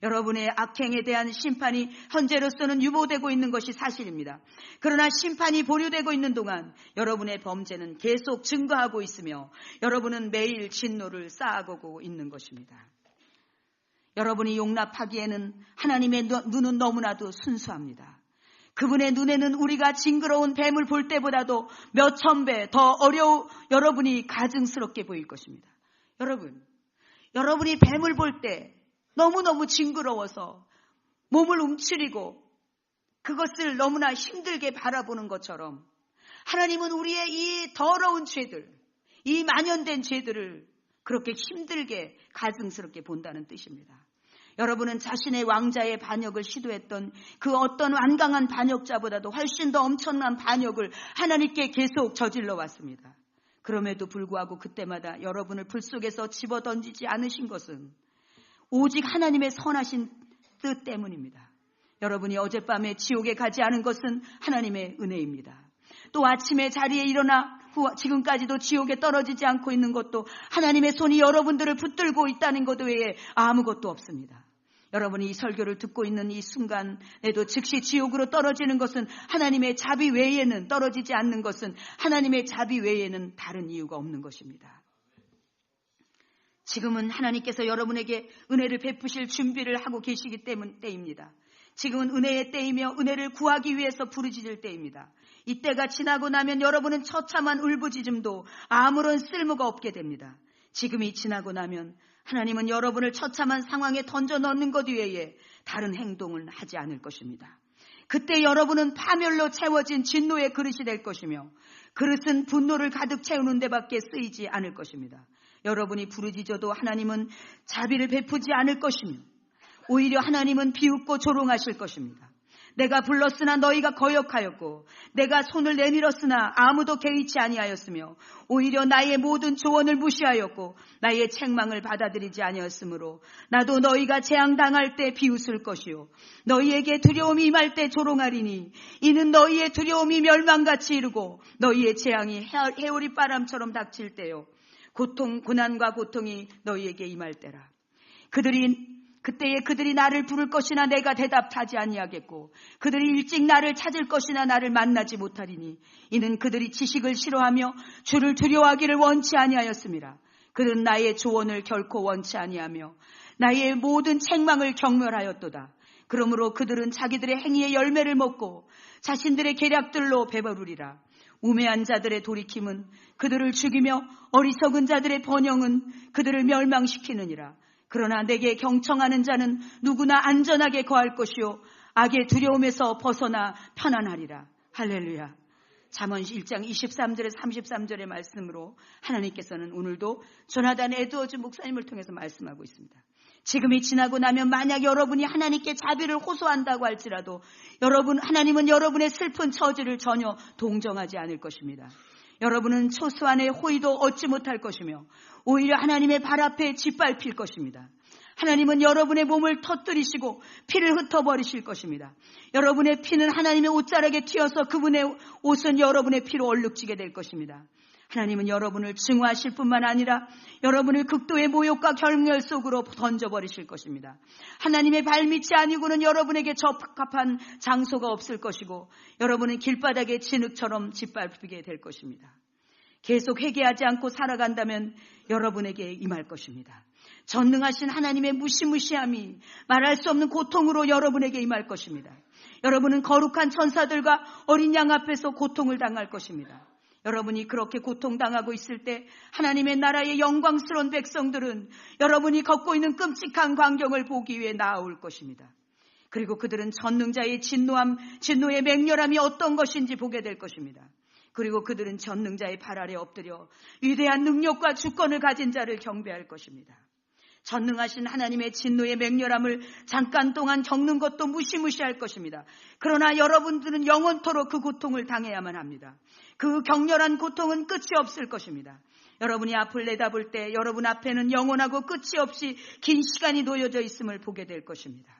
여러분의 악행에 대한 심판이 현재로서는 유보되고 있는 것이 사실입니다. 그러나 심판이 보류되고 있는 동안 여러분의 범죄는 계속 증가하고 있으며 여러분은 매일 진노를 쌓아가고 있는 것입니다. 여러분이 용납하기에는 하나님의 눈은 너무나도 순수합니다. 그분의 눈에는 우리가 징그러운 뱀을 볼 때보다도 몇천 배 더 여러분이 가증스럽게 보일 것입니다. 여러분이 뱀을 볼 때 너무너무 징그러워서 몸을 움츠리고 그것을 너무나 힘들게 바라보는 것처럼 하나님은 우리의 이 더러운 죄들, 이 만연된 죄들을 그렇게 힘들게 가증스럽게 본다는 뜻입니다. 여러분은 자신의 왕자의 반역을 시도했던 그 어떤 완강한 반역자보다도 훨씬 더 엄청난 반역을 하나님께 계속 저질러 왔습니다. 그럼에도 불구하고 그때마다 여러분을 불 속에서 집어던지지 않으신 것은 오직 하나님의 선하신 뜻 때문입니다. 여러분이 어젯밤에 지옥에 가지 않은 것은 하나님의 은혜입니다. 또 아침에 자리에 일어나 지금까지도 지옥에 떨어지지 않고 있는 것도 하나님의 손이 여러분들을 붙들고 있다는 것 외에 아무것도 없습니다. 여러분이 이 설교를 듣고 있는 이 순간에도 즉시 지옥으로 떨어지는 것은 하나님의 자비 외에는 떨어지지 않는 것은 하나님의 자비 외에는 다른 이유가 없는 것입니다. 지금은 하나님께서 여러분에게 은혜를 베푸실 준비를 하고 계시기 때문입니다. 지금은 은혜의 때이며 은혜를 구하기 위해서 부르짖을 때입니다. 이때가 지나고 나면 여러분은 처참한 울부짖음도 아무런 쓸모가 없게 됩니다. 지금이 지나고 나면 하나님은 여러분을 처참한 상황에 던져 넣는 것 외에 다른 행동을 하지 않을 것입니다. 그때 여러분은 파멸로 채워진 진노의 그릇이 될 것이며 그릇은 분노를 가득 채우는 데밖에 쓰이지 않을 것입니다. 여러분이 부르짖어도 하나님은 자비를 베푸지 않을 것이며 오히려 하나님은 비웃고 조롱하실 것입니다. 내가 불렀으나 너희가 거역하였고 내가 손을 내밀었으나 아무도 개의치 아니하였으며 오히려 나의 모든 조언을 무시하였고 나의 책망을 받아들이지 아니하였으므로 나도 너희가 재앙당할 때 비웃을 것이요 너희에게 두려움이 임할 때 조롱하리니 이는 너희의 두려움이 멸망같이 이르고 너희의 재앙이 해오리 바람처럼 닥칠 때요 고난과 고통이 너희에게 임할 때라. 그때에 그들이 나를 부를 것이나 내가 대답하지 아니하겠고 그들이 일찍 나를 찾을 것이나 나를 만나지 못하리니 이는 그들이 지식을 싫어하며 주를 두려워하기를 원치 아니하였음이라. 그들은 나의 조언을 결코 원치 아니하며 나의 모든 책망을 경멸하였도다. 그러므로 그들은 자기들의 행위의 열매를 먹고 자신들의 계략들로 배부르리라. 우매한 자들의 돌이킴은 그들을 죽이며 어리석은 자들의 번영은 그들을 멸망시키느니라. 그러나 내게 경청하는 자는 누구나 안전하게 거할 것이요 악의 두려움에서 벗어나 편안하리라. 할렐루야. 잠언 1장 23절에 33절의 말씀으로 하나님께서는 오늘도 조나단 에드워즈 목사님을 통해서 말씀하고 있습니다. 지금이 지나고 나면 만약 여러분이 하나님께 자비를 호소한다고 할지라도 하나님은 여러분의 슬픈 처지를 전혀 동정하지 않을 것입니다. 여러분은 초수한의 호의도 얻지 못할 것이며 오히려 하나님의 발 앞에 짓밟힐 것입니다. 하나님은 여러분의 몸을 터뜨리시고 피를 흩어버리실 것입니다. 여러분의 피는 하나님의 옷자락에 튀어서 그분의 옷은 여러분의 피로 얼룩지게 될 것입니다. 하나님은 여러분을 증오하실 뿐만 아니라 여러분을 극도의 모욕과 결멸 속으로 던져버리실 것입니다. 하나님의 발밑이 아니고는 여러분에게 적합한 장소가 없을 것이고 여러분은 길바닥에 진흙처럼 짓밟히게 될 것입니다. 계속 회개하지 않고 살아간다면 여러분에게 임할 것입니다. 전능하신 하나님의 무시무시함이 말할 수 없는 고통으로 여러분에게 임할 것입니다. 여러분은 거룩한 천사들과 어린 양 앞에서 고통을 당할 것입니다. 여러분이 그렇게 고통당하고 있을 때 하나님의 나라의 영광스러운 백성들은 여러분이 걷고 있는 끔찍한 광경을 보기 위해 나아올 것입니다. 그리고 그들은 전능자의 진노의 맹렬함이 어떤 것인지 보게 될 것입니다. 그리고 그들은 전능자의 발 아래 엎드려 위대한 능력과 주권을 가진 자를 경배할 것입니다. 전능하신 하나님의 진노의 맹렬함을 잠깐 동안 겪는 것도 무시무시할 것입니다. 그러나 여러분들은 영원토록 그 고통을 당해야만 합니다. 그 격렬한 고통은 끝이 없을 것입니다. 여러분이 앞을 내다볼 때 여러분 앞에는 영원하고 끝이 없이 긴 시간이 놓여져 있음을 보게 될 것입니다.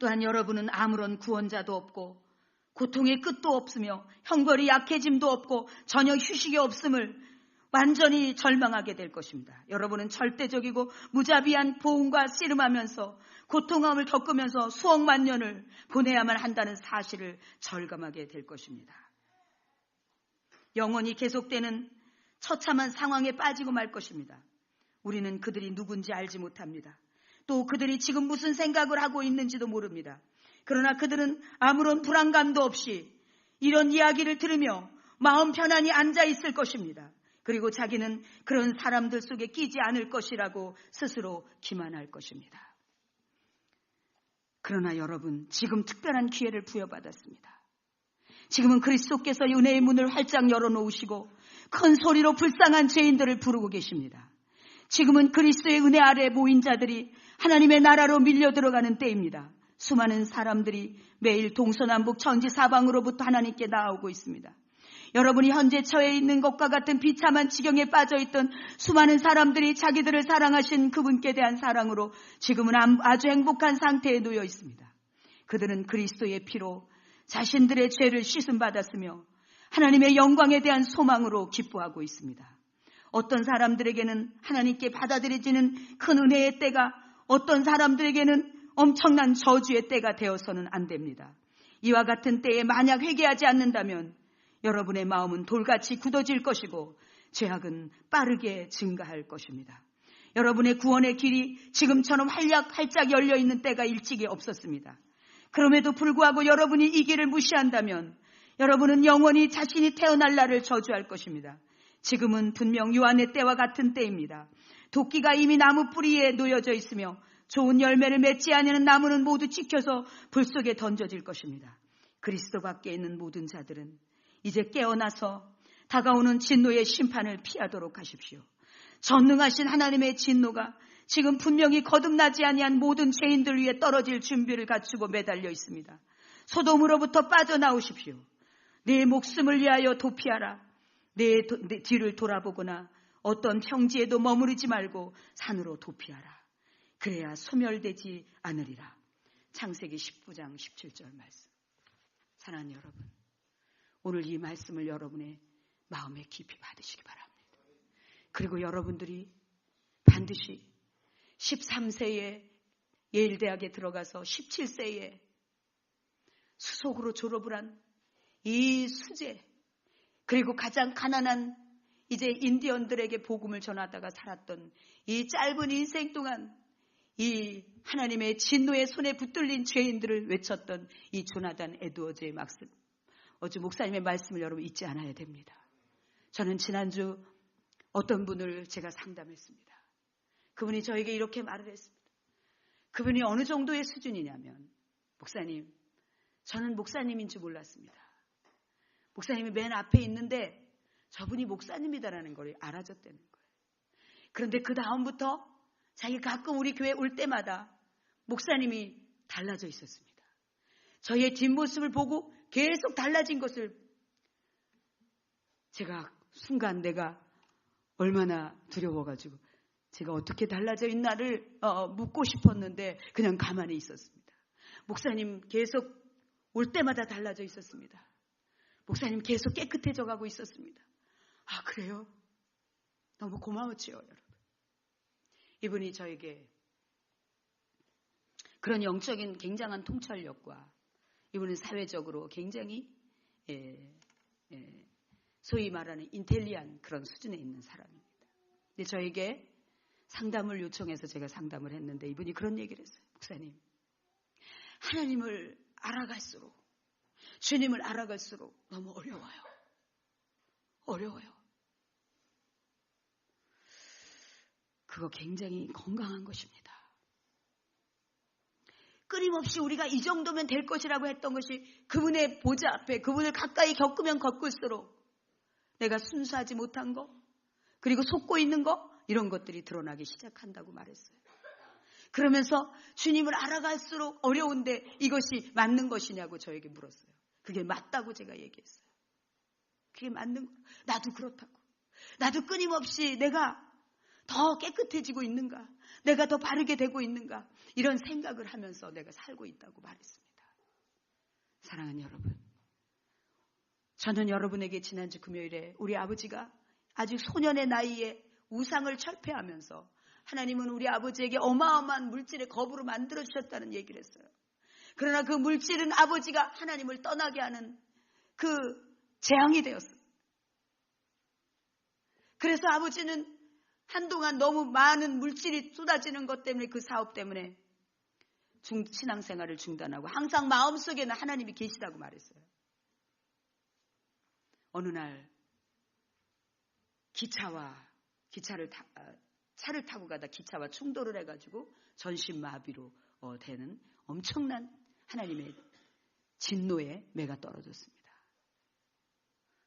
또한 여러분은 아무런 구원자도 없고 고통의 끝도 없으며 형벌이 약해짐도 없고 전혀 휴식이 없음을 완전히 절망하게 될 것입니다. 여러분은 절대적이고 무자비한 보응과 씨름하면서 고통함을 겪으면서 수억만 년을 보내야만 한다는 사실을 절감하게 될 것입니다. 영원히 계속되는 처참한 상황에 빠지고 말 것입니다. 우리는 그들이 누군지 알지 못합니다. 또 그들이 지금 무슨 생각을 하고 있는지도 모릅니다. 그러나 그들은 아무런 불안감도 없이 이런 이야기를 들으며 마음 편안히 앉아 있을 것입니다. 그리고 자기는 그런 사람들 속에 끼지 않을 것이라고 스스로 기만할 것입니다. 그러나 여러분, 지금 특별한 기회를 부여받았습니다. 지금은 그리스도께서 은혜의 문을 활짝 열어놓으시고 큰 소리로 불쌍한 죄인들을 부르고 계십니다. 지금은 그리스도의 은혜 아래 모인 자들이 하나님의 나라로 밀려 들어가는 때입니다. 수많은 사람들이 매일 동서남북 천지사방으로부터 하나님께 나아오고 있습니다. 여러분이 현재 처해 있는 것과 같은 비참한 지경에 빠져있던 수많은 사람들이 자기들을 사랑하신 그분께 대한 사랑으로 지금은 아주 행복한 상태에 놓여 있습니다. 그들은 그리스도의 피로 자신들의 죄를 씻음받았으며 하나님의 영광에 대한 소망으로 기뻐하고 있습니다. 어떤 사람들에게는 하나님께 받아들여지는 큰 은혜의 때가, 어떤 사람들에게는 엄청난 저주의 때가 되어서는 안 됩니다. 이와 같은 때에 만약 회개하지 않는다면 여러분의 마음은 돌같이 굳어질 것이고 죄악은 빠르게 증가할 것입니다. 여러분의 구원의 길이 지금처럼 활짝 열려있는 때가 일찍이 없었습니다. 그럼에도 불구하고 여러분이 이 길을 무시한다면 여러분은 영원히 자신이 태어날 날을 저주할 것입니다. 지금은 분명 요한의 때와 같은 때입니다. 도끼가 이미 나무 뿌리에 놓여져 있으며 좋은 열매를 맺지 않는 나무는 모두 찍혀서 불 속에 던져질 것입니다. 그리스도 밖에 있는 모든 자들은 이제 깨어나서 다가오는 진노의 심판을 피하도록 하십시오. 전능하신 하나님의 진노가 지금 분명히 거듭나지 아니한 모든 죄인들 위해 떨어질 준비를 갖추고 매달려 있습니다. 소돔으로부터 빠져나오십시오. 내 목숨을 위하여 도피하라. 내 뒤를 돌아보거나 어떤 평지에도 머무르지 말고 산으로 도피하라. 그래야 소멸되지 않으리라. 창세기 19장 17절 말씀. 사랑하는 여러분, 오늘 이 말씀을 여러분의 마음에 깊이 받으시기 바랍니다. 그리고 여러분들이 반드시 13세에 예일대학에 들어가서 17세에 수석으로 졸업을 한 이 수재, 그리고 가장 가난한 이제 인디언들에게 복음을 전하다가 살았던 이 짧은 인생 동안 이 하나님의 진노의 손에 붙들린 죄인들을 외쳤던 이 조나단 에드워즈의 말씀, 어제 목사님의 말씀을 여러분 잊지 않아야 됩니다. 저는 지난주 어떤 분을 제가 상담했습니다. 그분이 저에게 이렇게 말을 했습니다. 그분이 어느 정도의 수준이냐면, 목사님, 저는 목사님인 줄 몰랐습니다. 목사님이 맨 앞에 있는데 저분이 목사님이다라는 걸 알아줬다는 거예요. 그런데 그 다음부터 자기 가끔 우리 교회 올 때마다 목사님이 달라져 있었습니다. 저희의 뒷모습을 보고 계속 달라진 것을 제가 순간 내가 얼마나 두려워가지고 제가 어떻게 달라져 있나를 묻고 싶었는데 그냥 가만히 있었습니다. 목사님 계속 올 때마다 달라져 있었습니다. 목사님 계속 깨끗해져 가고 있었습니다. 아, 그래요? 너무 고마웠지요, 여러분. 이분이 저에게 그런 영적인 굉장한 통찰력과 이분은 사회적으로 굉장히 소위 말하는 인텔리한 그런 수준에 있는 사람입니다. 근데 저에게 상담을 요청해서 제가 상담을 했는데 이분이 그런 얘기를 했어요. 목사님, 하나님을 알아갈수록, 주님을 알아갈수록 너무 어려워요. 어려워요. 그거 굉장히 건강한 것입니다. 끊임없이 우리가 이 정도면 될 것이라고 했던 것이 그분의 보좌 앞에 그분을 가까이 겪으면 겪을수록 내가 순수하지 못한 거, 그리고 속고 있는 거, 이런 것들이 드러나기 시작한다고 말했어요. 그러면서 주님을 알아갈수록 어려운데 이것이 맞는 것이냐고 저에게 물었어요. 그게 맞다고 제가 얘기했어요. 그게 맞는 거. 나도 그렇다고. 나도 끊임없이 내가 더 깨끗해지고 있는가, 내가 더 바르게 되고 있는가, 이런 생각을 하면서 내가 살고 있다고 말했습니다. 사랑하는 여러분, 저는 여러분에게 지난주 금요일에 우리 아버지가 아직 소년의 나이에 우상을 철폐하면서 하나님은 우리 아버지에게 어마어마한 물질의 거부로 만들어주셨다는 얘기를 했어요. 그러나 그 물질은 아버지가 하나님을 떠나게 하는 그 재앙이 되었어요. 그래서 아버지는 한동안 너무 많은 물질이 쏟아지는 것 때문에, 그 사업 때문에 신앙생활을 중단하고 항상 마음속에는 하나님이 계시다고 말했어요. 어느 날 차를 타고 가다 기차와 충돌을 해가지고 전신마비로 되는 엄청난 하나님의 진노의 매가 떨어졌습니다.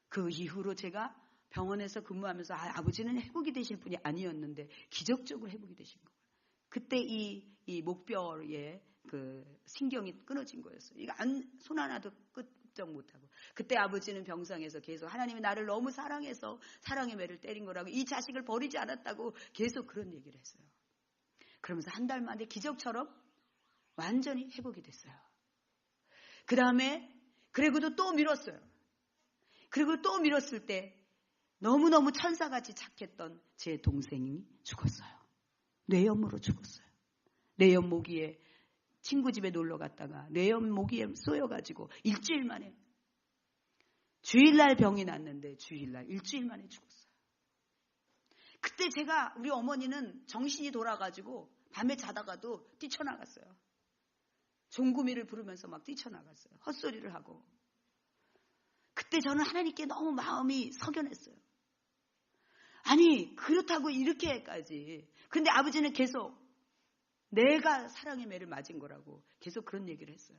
그 이후로 제가 병원에서 근무하면서 아버지는 회복이 되실 분이 아니었는데 기적적으로 회복이 되신 거예요. 그때 이 목뼈에 그 신경이 끊어진 거였어요. 이거 손 하나도 끄적 못하고. 그때 아버지는 병상에서 계속 하나님이 나를 너무 사랑해서 사랑의 매를 때린 거라고, 이 자식을 버리지 않았다고 계속 그런 얘기를 했어요. 그러면서 한 달 만에 기적처럼 완전히 회복이 됐어요. 그 다음에 그리고도 또 미뤘어요. 그리고 또 미뤘을 때 너무너무 천사같이 착했던 제 동생이 죽었어요. 뇌염으로 죽었어요. 뇌염 모기에 친구 집에 놀러 갔다가 뇌염 모기에 쏘여가지고 일주일 만에, 주일날 병이 났는데 주일날 일주일 만에 죽었어요. 그때 우리 어머니는 정신이 돌아가지고 밤에 자다가도 뛰쳐나갔어요. 종구미를 부르면서 막 뛰쳐나갔어요. 헛소리를 하고. 그때 저는 하나님께 너무 마음이 석연했어요. 아니, 그렇다고 이렇게까지. 근데 아버지는 계속 내가 사랑의 매를 맞은 거라고 계속 그런 얘기를 했어요.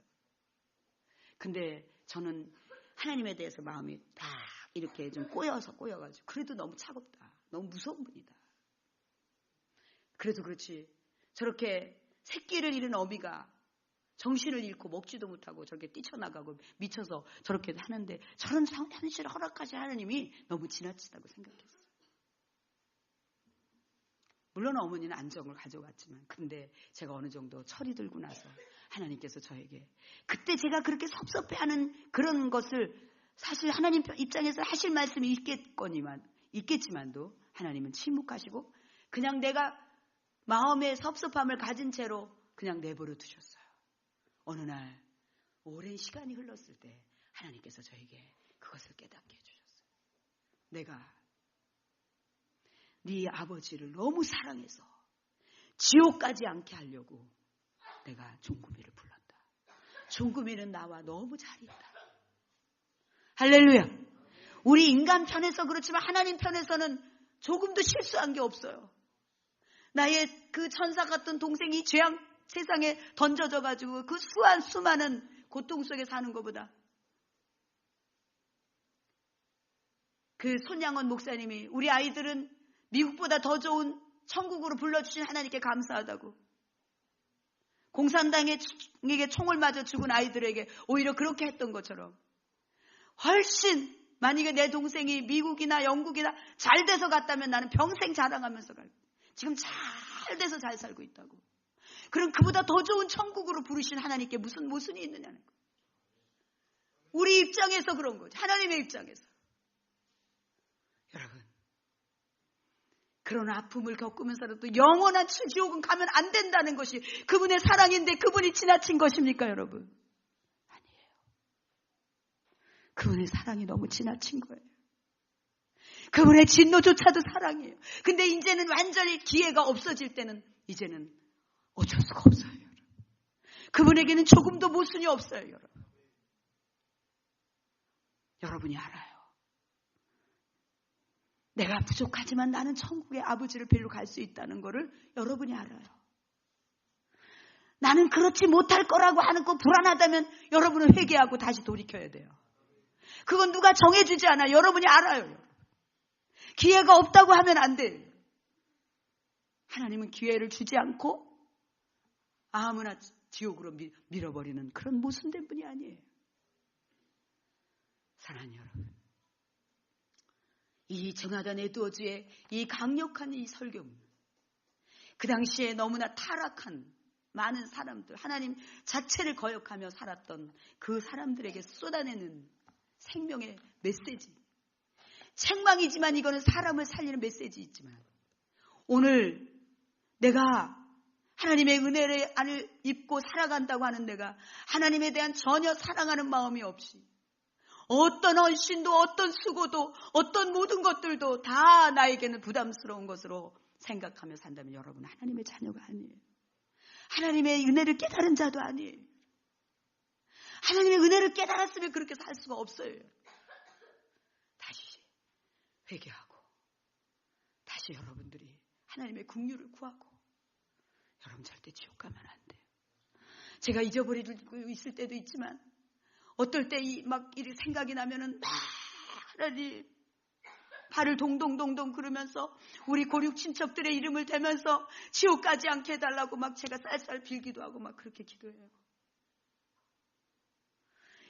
근데 저는 하나님에 대해서 마음이 다 이렇게 좀 꼬여가지고, 그래도 너무 차갑다, 너무 무서운 분이다. 그래도 그렇지, 저렇게 새끼를 잃은 어미가 정신을 잃고 먹지도 못하고 저렇게 뛰쳐나가고 미쳐서 저렇게 하는데, 저런 현실을 허락하신 하나님이 너무 지나치다고 생각했어요. 물론 어머니는 안정을 가져갔지만, 근데 제가 어느 정도 철이 들고 나서 하나님께서 저에게, 그때 제가 그렇게 섭섭해하는 그런 것을 사실 하나님 입장에서 하실 말씀이 있겠지만도 하나님은 침묵하시고 그냥 내가 마음의 섭섭함을 가진 채로 그냥 내버려 두셨어요. 어느 날 오랜 시간이 흘렀을 때 하나님께서 저에게 그것을 깨닫게 해주셨어요. 내가 네 아버지를 너무 사랑해서 지옥까지 않게 하려고 내가 종구미를 불렀다. 종구미는 나와 너무 잘 있다. 할렐루야. 우리 인간 편에서 그렇지만 하나님 편에서는 조금도 실수한 게 없어요. 나의 그 천사 같은 동생이 세상에 던져져가지고 그 수많은 고통 속에 사는 것보다 그 손양원 목사님이 우리 아이들은 미국보다 더 좋은 천국으로 불러주신 하나님께 감사하다고, 공산당에게 총을 맞아 죽은 아이들에게 오히려 그렇게 했던 것처럼 훨씬, 만약에 내 동생이 미국이나 영국이나 잘 돼서 갔다면 나는 평생 자랑하면서 갈 거야. 지금 잘 돼서 잘 살고 있다고. 그럼 그보다 더 좋은 천국으로 부르신 하나님께 무슨 모순이 있느냐는 거예요. 우리 입장에서 그런 거죠. 하나님의 입장에서. 여러분, 그런 아픔을 겪으면서도 영원한 지옥은 가면 안 된다는 것이 그분의 사랑인데 그분이 지나친 것입니까, 여러분? 아니에요. 그분의 사랑이 너무 지나친 거예요. 그분의 진노조차도 사랑이에요. 근데 이제는 완전히 기회가 없어질 때는 이제는 어쩔 수가 없어요, 여러분. 그분에게는 조금도 모순이 없어요, 여러분. 여러분이 알아요. 내가 부족하지만 나는 천국의 아버지를 뵈러 갈 수 있다는 것을 여러분이 알아요. 나는 그렇지 못할 거라고 하는 거 불안하다면 여러분은 회개하고 다시 돌이켜야 돼요. 그건 누가 정해주지 않아요. 여러분이 알아요. 기회가 없다고 하면 안 돼요. 하나님은 기회를 주지 않고 아무나 지옥으로 밀어버리는 그런 모순된 분이 아니에요. 사랑하는 여러분, 이 정하던 에드워즈의 이 강력한 이 설교문, 그 당시에 너무나 타락한 많은 사람들, 하나님 자체를 거역하며 살았던 그 사람들에게 쏟아내는 생명의 메시지, 책망이지만 이거는 사람을 살리는 메시지이지만, 오늘 내가 하나님의 은혜를 입고 살아간다고 하는 내가 하나님에 대한 전혀 사랑하는 마음이 없이 어떤 헌신도 어떤 수고도 어떤 모든 것들도 다 나에게는 부담스러운 것으로 생각하며 산다면 여러분 하나님의 자녀가 아니에요. 하나님의 은혜를 깨달은 자도 아니에요. 하나님의 은혜를 깨달았으면 그렇게 살 수가 없어요. 다시 회개하고 다시 여러분들이 하나님의 긍휼을 구하고, 여러분 절대 지옥 가면 안 돼요. 제가 잊어버리고 있을 때도 있지만 어떨 때 막 이 생각이 나면은 막 하나님 발을 동동동동 그러면서 우리 고륙 친척들의 이름을 대면서 지옥 가지 않게 해달라고 막 제가 쌀쌀 빌기도 하고 막 그렇게 기도해요.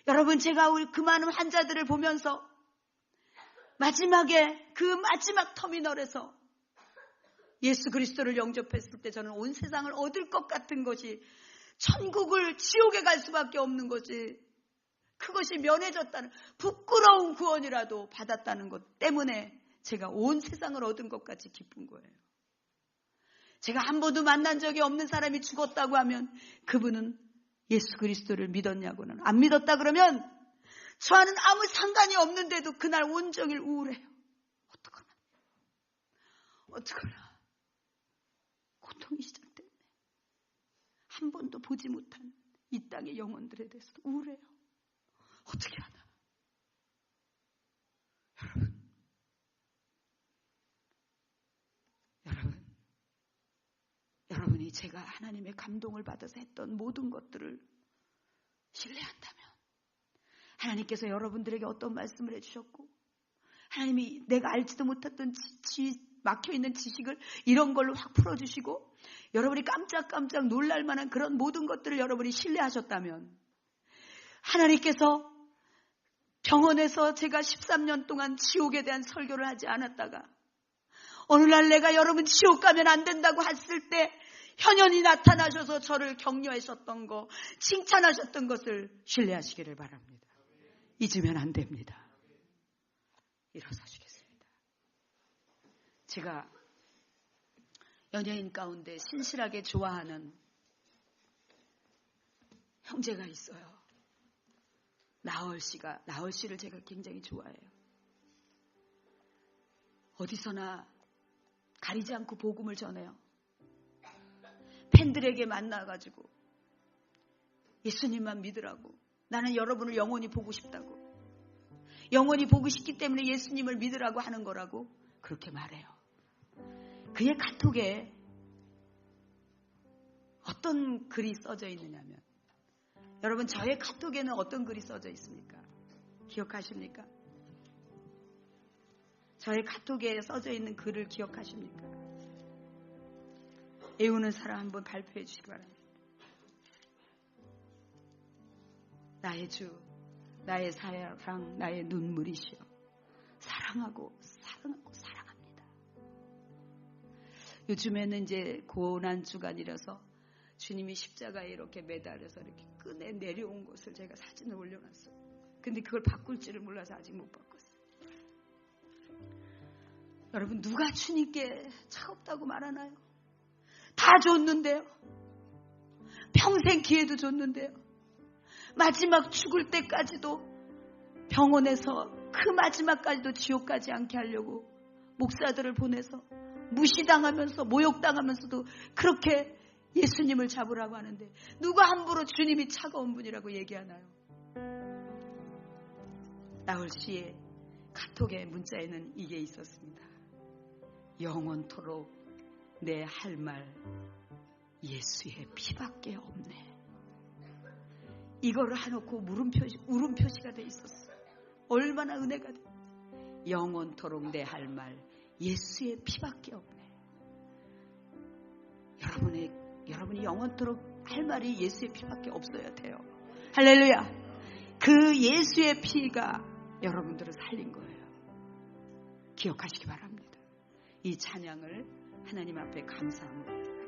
여러분, 제가 우리 그 많은 환자들을 보면서 마지막에 그 마지막 터미널에서 예수 그리스도를 영접했을 때 저는 온 세상을 얻을 것 같은 것이 천국을 지옥에 갈 수밖에 없는 거지, 그것이 면해졌다는 부끄러운 구원이라도 받았다는 것 때문에 제가 온 세상을 얻은 것 같이 기쁜 거예요. 제가 한 번도 만난 적이 없는 사람이 죽었다고 하면 그분은 예수 그리스도를 믿었냐고는, 안 믿었다 그러면 저와는 아무 상관이 없는데도 그날 온종일 우울해요. 어떡하나 고통이 시작됐네. 한 번도 보지 못한 이 땅의 영혼들에 대해서도 우울해요. 어떻게 하나. 여러분이 제가 하나님의 감동을 받아서 했던 모든 것들을 신뢰한다면, 하나님께서 여러분들에게 어떤 말씀을 해주셨고, 하나님이 내가 알지도 못했던 막혀있는 지식을 이런 걸로 확 풀어주시고, 여러분이 깜짝깜짝 놀랄 만한 그런 모든 것들을 여러분이 신뢰하셨다면, 하나님께서 병원에서 제가 13년 동안 지옥에 대한 설교를 하지 않았다가 어느 날 내가 여러분 지옥 가면 안 된다고 했을 때 현연히 나타나셔서 저를 격려하셨던 거, 칭찬하셨던 것을 신뢰하시기를 바랍니다. 잊으면 안 됩니다. 일어서 주겠습니다. 제가 연예인 가운데 신실하게 좋아하는 형제가 있어요. 나얼 씨를 제가 굉장히 좋아해요. 어디서나 가리지 않고 복음을 전해요. 팬들에게 만나가지고 예수님만 믿으라고, 나는 여러분을 영원히 보고 싶다고, 영원히 보고 싶기 때문에 예수님을 믿으라고 하는 거라고 그렇게 말해요. 그의 카톡에 어떤 글이 써져 있느냐면, 여러분 저의 카톡에는 어떤 글이 써져 있습니까? 기억하십니까? 저의 카톡에 써져 있는 글을 기억하십니까? 애우는 사람 한번 발표해 주시기 바랍니다. 나의 주, 나의 사랑, 나의 눈물이시여, 사랑하고 사랑합니다. 요즘에는 이제 고난 주간이라서 주님이 십자가에 이렇게 매달려서 이렇게 끈에 내려온 것을 제가 사진을 올려놨어요. 근데 그걸 바꿀 줄을 몰라서 아직 못 바꿨어요. 여러분, 누가 주님께 차갑다고 말하나요? 다 줬는데요. 평생 기회도 줬는데요. 마지막 죽을 때까지도 병원에서 그 마지막까지도 지옥 가지 않게 하려고 목사들을 보내서 무시당하면서 모욕당하면서도 그렇게 예수님을 잡으라고 하는데, 누가 함부로 주님이 차가운 분이라고 얘기하나요? 나흘 씨의 카톡의 문자에는 이게 있었습니다. 영원토록 내 할 말 예수의 피밖에 없네. 이거를 해놓고 울음 표시가 돼 있었어요. 얼마나 은혜가 돼. 영원토록 내 할 말 예수의 피밖에 없네. 여러분이 영원토록 할 말이 예수의 피밖에 없어야 돼요. 할렐루야. 그 예수의 피가 여러분들을 살린 거예요. 기억하시기 바랍니다. 이 찬양을 하나님 앞에 감사합니다.